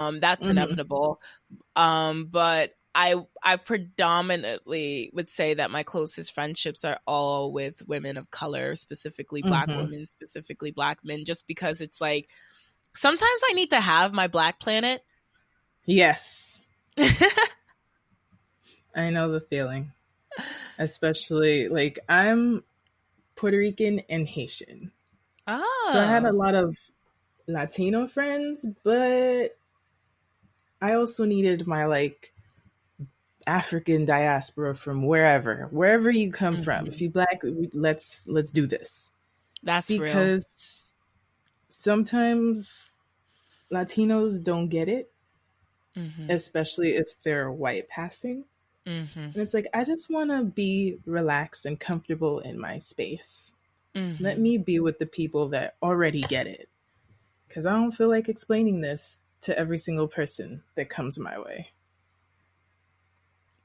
That's inevitable. But I predominantly would say that my closest friendships are all with women of color, specifically Black women, specifically Black men, just because it's like sometimes I need to have my Black planet. Yes. I know the feeling. Especially, like, I'm Puerto Rican and Haitian. Oh. So I had a lot of Latino friends, but I also needed my, like, African diaspora from wherever you come from. If you Black, let's do this. That's because real. Sometimes Latinos don't get it, especially if they're white passing. And it's like, I just want to be relaxed and comfortable in my space. Let me be with the people that already get it, because I don't feel like explaining this to every single person that comes my way.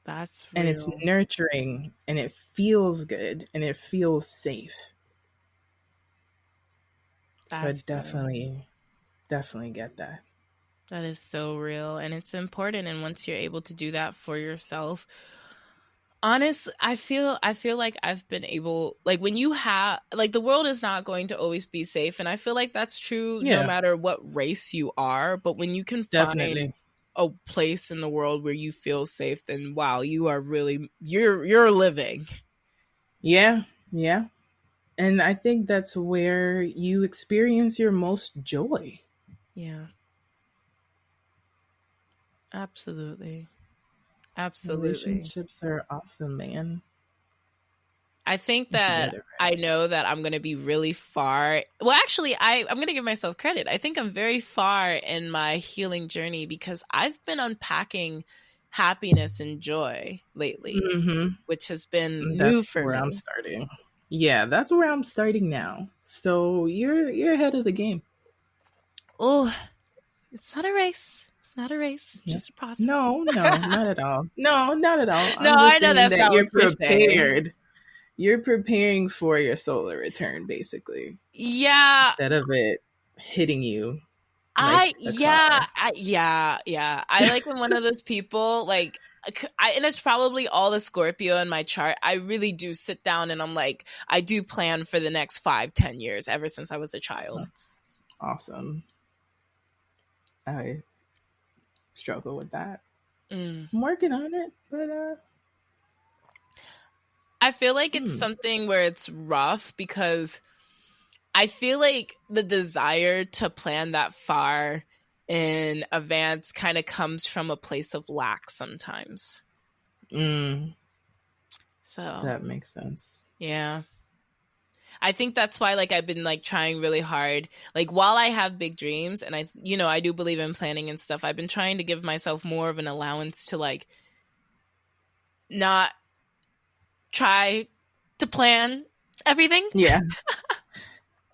That's real. And it's nurturing, and it feels good, and it feels safe. That's so I definitely get that. That is so real, and it's important. And once you're able to do that for yourself, honestly, I feel like I've been able, like, when you have, like, the world is not going to always be safe, and I feel like that's true no matter what race you are. But when you can find a place in the world where you feel safe, then wow, you are really you're living. Yeah. And I think that's where you experience your most joy. Yeah. Absolutely. Relationships are awesome, man. I think that I know that I'm going to be really far. Well, actually, I'm going to give myself credit. I think I'm very far in my healing journey because I've been unpacking happiness and joy lately, which has been new for me. That's where I'm starting. Yeah, that's where I'm starting now. So you're ahead of the game. Oh, it's not a race. It's not a race. It's just a process. No, not at all. No, not at all. No, I know that's not you're prepared. You're preparing for your solar return, basically. Yeah. Instead of it hitting you. I like when one of those people, like, and it's probably all the Scorpio in my chart. I really do sit down and I'm like, I do plan for the next 5-10 years ever since I was a child. That's awesome. I struggle with that. I'm working on it, but I feel like it's something where it's rough because I feel like the desire to plan that far in advance kind of comes from a place of lack sometimes. So that makes sense. Yeah. I think that's why, like, I've been, like, trying really hard. Like, while I have big dreams and I do believe in planning and stuff, I've been trying to give myself more of an allowance to, like, not try to plan everything. Yeah.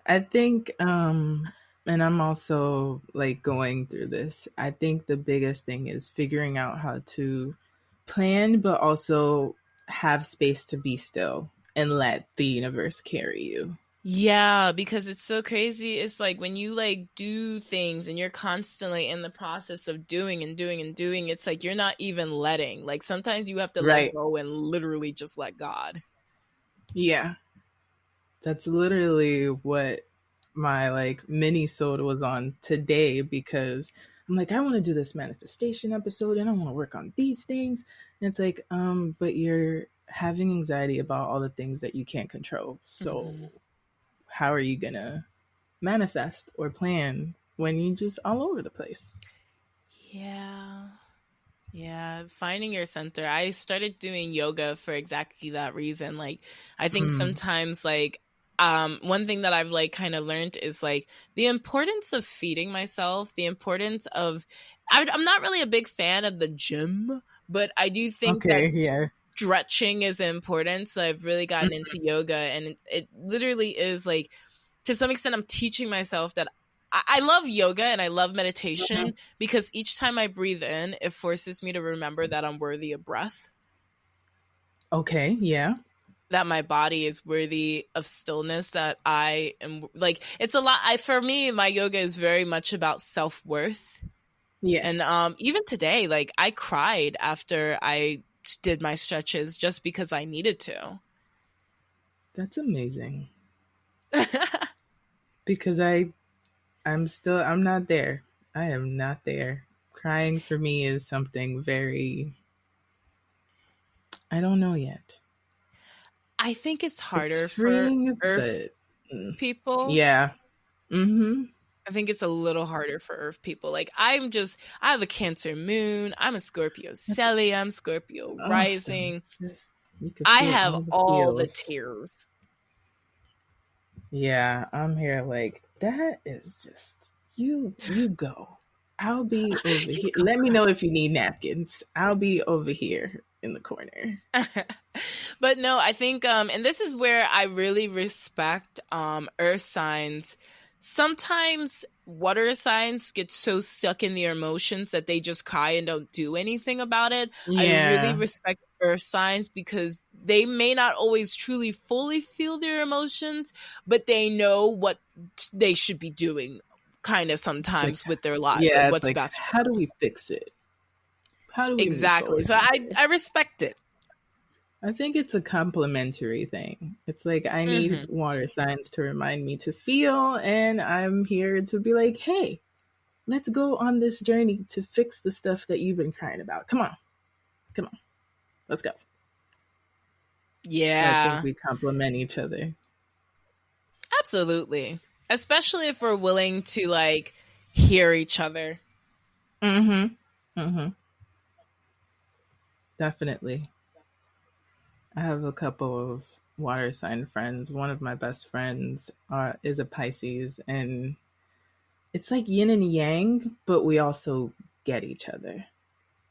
I think, and I'm also, like, going through this. I think the biggest thing is figuring out how to plan, but also have space to be still and let the universe carry you. Yeah, because it's so crazy. It's like when you, like, do things and you're constantly in the process of doing and doing and doing, it's like you're not even letting. Like, sometimes you have to let go and literally just let God. Yeah. That's literally what my, like, mini-sode was on today, because I'm like, I want to do this manifestation episode and I want to work on these things. And it's like, but you're having anxiety about all the things that you can't control. So how are you going to manifest or plan when you're just all over the place? Yeah. Finding your center. I started doing yoga for exactly that reason. Like, I think sometimes, like, one thing that I've, like, kind of learned is, like, the importance of feeding myself, the importance of, I'm not really a big fan of the gym, but I do think that stretching is important. So I've really gotten into yoga, and it literally is, like, to some extent, I'm teaching myself that I love yoga and I love meditation because each time I breathe in, it forces me to remember that I'm worthy of breath. Okay, yeah. That my body is worthy of stillness, that I am, like, it's a lot. For me, my yoga is very much about self-worth. Yes. And even today, like I cried after I did my stretches just because I needed to. That's amazing. Because I'm not there. I am not there. Crying for me is something very, I don't know yet. I think it's harder It's freeing, for Earth people. Yeah. Mm-hmm. I think it's a little harder for Earth people. Like I have a Cancer moon. I'm a Scorpio stellium. I'm Scorpio rising. I have all the tears. Yeah, I'm here like, that is just, you go. I'll be over here. Let me know if you need napkins. I'll be over here in the corner. But no, I think, and this is where I really respect Earth signs. Sometimes water signs get so stuck in their emotions that they just cry and don't do anything about it. Yeah. I really respect Earth signs because they may not always truly fully feel their emotions, but they know what they should be doing kind of sometimes with their lives. Yeah, like what's like, best. How do we fix it? How do we exactly? So I respect it. I think it's a complimentary thing. It's like I need water signs to remind me to feel, and I'm here to be like, hey, let's go on this journey to fix the stuff that you've been crying about. Come on. Let's go. Yeah. So I think we complement each other. Absolutely. Especially if we're willing to like hear each other. Definitely. I have a couple of water sign friends. One of my best friends is a Pisces, and it's like yin and yang, but we also get each other.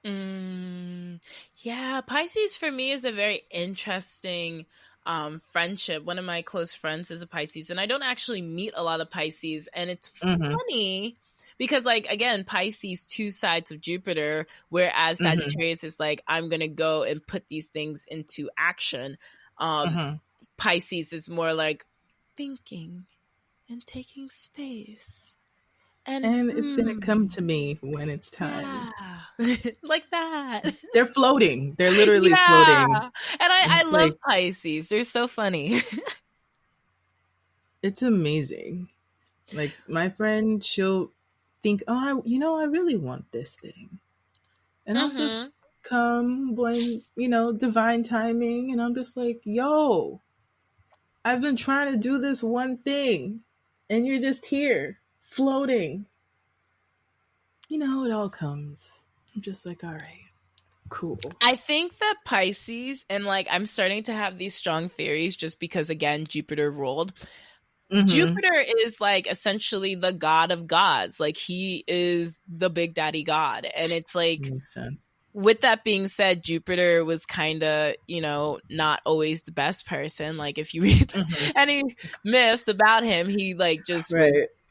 Yeah, Pisces for me is a very interesting friendship. One of my close friends is a Pisces, and I don't actually meet a lot of Pisces, and it's funny because, like, again, Pisces, two sides of Jupiter, whereas Sagittarius is like, I'm going to go and put these things into action. Pisces is more like thinking and taking space. And it's going to come to me when it's time. Yeah. Like that. They're floating. They're literally floating. And I love like, Pisces. They're so funny. It's amazing. Like my friend, she'll think, oh, I really want this thing. And I'll just come when, divine timing. And I'm just like, yo, I've been trying to do this one thing. And you're just here. Floating. It all comes. I'm just like, all right, cool. I think that Pisces, and like I'm starting to have these strong theories just because, again, Jupiter ruled. Jupiter is like essentially the god of gods. Like he is the big daddy god. And it's like, makes sense. With that being said, Jupiter was kind of, not always the best person. Like if you read any myths about him, he like just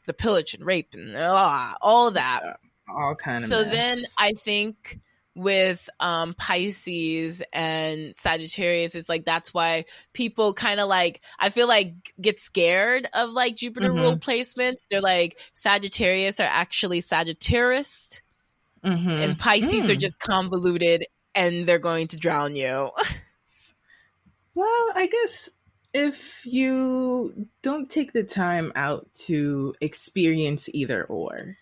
the pillage and rape and all that. All kind of So mess. then I think with Pisces and Sagittarius, it's like that's why people kind of like, I feel like, get scared of like Jupiter ruled placements. They're like, Sagittarius are actually Sagittarius and Pisces are just convoluted and they're going to drown you. Well, I guess if you don't take the time out to experience either or.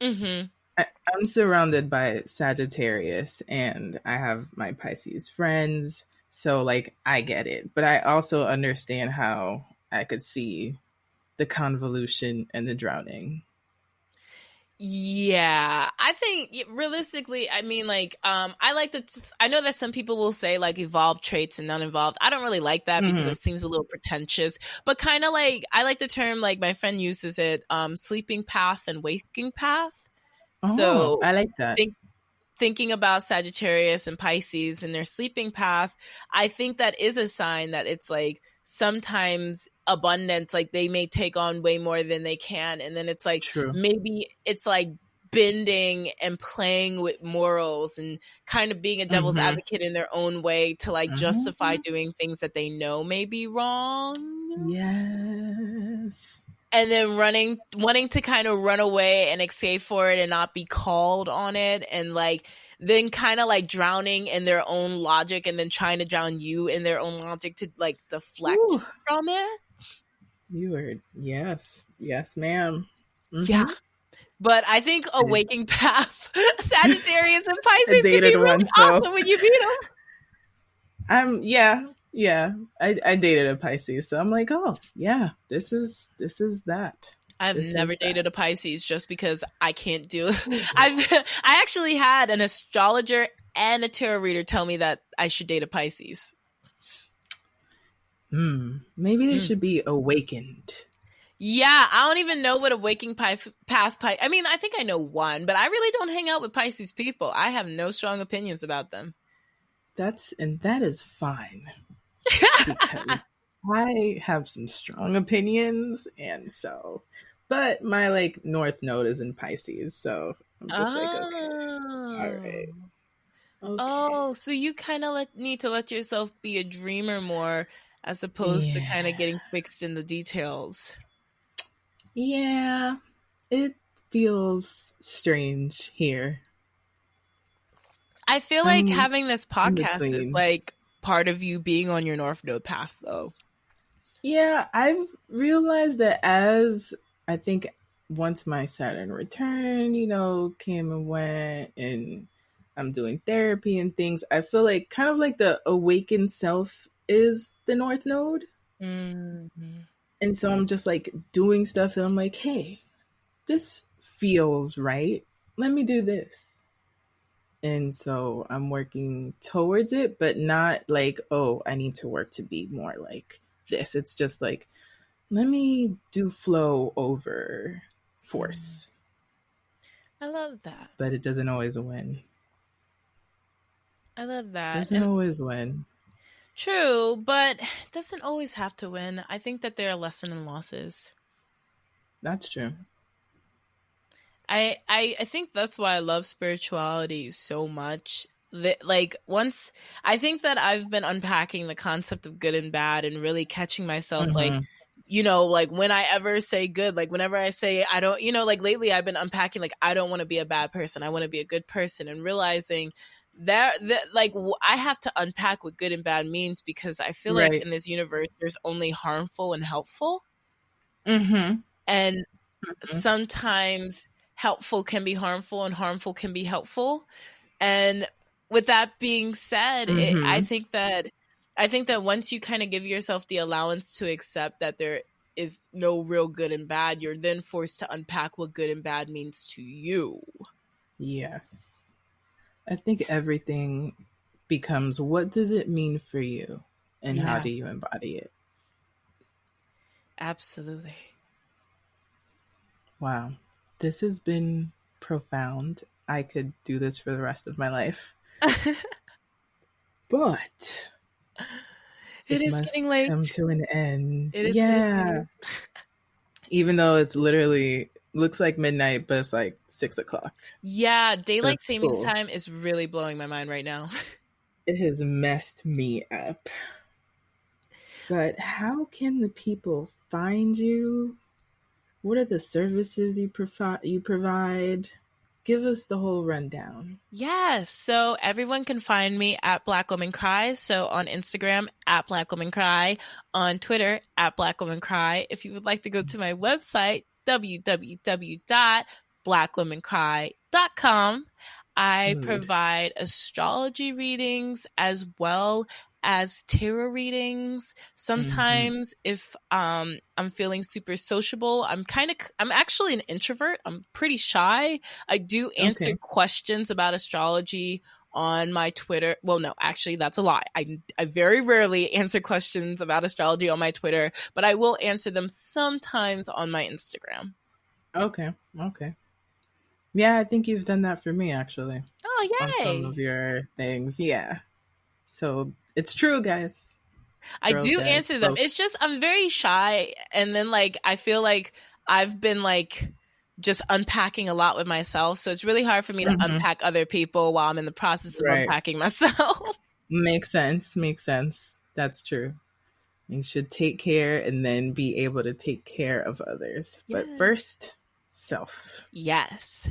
I'm surrounded by Sagittarius and I have my Pisces friends. So like, I get it. But I also understand how I could see the convolution and the drowning. Yeah, I think realistically, I mean, like, I know that some people will say like evolved traits and non-evolved. I don't really like that because it seems a little pretentious, but kind of like, I like the term, like my friend uses it, sleeping path and waking path. So I like that. Thinking about Sagittarius and Pisces and their sleeping path, I think that is a sign that it's like sometimes abundance, like they may take on way more than they can. And then it's like, maybe it's like bending and playing with morals and kind of being a devil's advocate in their own way to like justify doing things that they know may be wrong. Yes. and then wanting to kind of run away and escape for it and not be called on it, and like then kind of like drowning in their own logic and then trying to drown you in their own logic to like deflect from it. You were, yes, ma'am. Yeah. But I think a waking path, Sagittarius and Pisces can be really awesome when you meet them. Yeah. I dated a Pisces, so I'm like, oh yeah, this is that. I've never dated a Pisces just because I can't do it. I actually had an astrologer and a tarot reader tell me that I should date a Pisces. Maybe they should be awakened. Yeah, I don't even know what a waking path. I mean, I think I know one, but I really don't hang out with Pisces people. I have no strong opinions about them. That is fine. Because I have some strong opinions, and so, but my like North Node is in Pisces, so I'm just like, okay, all right. Okay. Oh, so you kind of need to let yourself be a dreamer more, as opposed to kind of getting fixed in the details. Yeah, it feels strange here. I feel like having this podcast is like part of you being on your North Node path, though. Yeah, I've realized that as I think once my Saturn return, came and went, and I'm doing therapy and things, I feel like kind of like the awakened self is the North Node. Mm-hmm. And so I'm just like doing stuff and I'm like, hey, this feels right. Let me do this. And so I'm working towards it, but not like, oh, I need to work to be more like this. It's just like, let me do flow over force. I love that. But it doesn't always win. I love that. It doesn't always win. True, but it doesn't always have to win. I think that there are lessons and losses. That's true. I think that's why I love spirituality so much. Once I think that I've been unpacking the concept of good and bad and really catching myself, like when I ever say good, like whenever I say I don't, like lately I've been unpacking, like I don't want to be a bad person. I want to be a good person, and realizing that like I have to unpack what good and bad means, because I feel like in this universe there's only harmful and helpful. And sometimes helpful can be harmful and harmful can be helpful. And with that being said, I think that once you kind of give yourself the allowance to accept that there is no real good and bad, you're then forced to unpack what good and bad means to you. Yes. I think everything becomes, what does it mean for you? And how do you embody it? Absolutely. Wow. This has been profound. I could do this for the rest of my life. But it is getting late. Come to an end. It is even though it's literally looks like midnight, but it's like 6 o'clock. Yeah, daylight savings time is really blowing my mind right now. It has messed me up. But how can the people find you? What are the services you provide? Give us the whole rundown. Yes. So everyone can find me at BlackWomenCry. So on Instagram at BlackWomenCry, on Twitter at BlackWomenCry. If you would like to go to my website, www.blackwomencry.com. I provide astrology readings as well as tarot readings. Sometimes if I'm feeling super sociable, I'm actually an introvert. I'm pretty shy. I do answer questions about astrology on my Twitter. Well, no, actually that's a lie. I very rarely answer questions about astrology on my Twitter, but I will answer them sometimes on my Instagram. Okay. Yeah, I think you've done that for me, actually. Oh, yay. On some of your things. Yeah. So it's true, guys. I do answer them. It's just I'm very shy. And then I feel like I've been just unpacking a lot with myself. So it's really hard for me to unpack other people while I'm in the process of unpacking myself. Makes sense. That's true. You should take care and then be able to take care of others. Yeah. But first, self. Yes.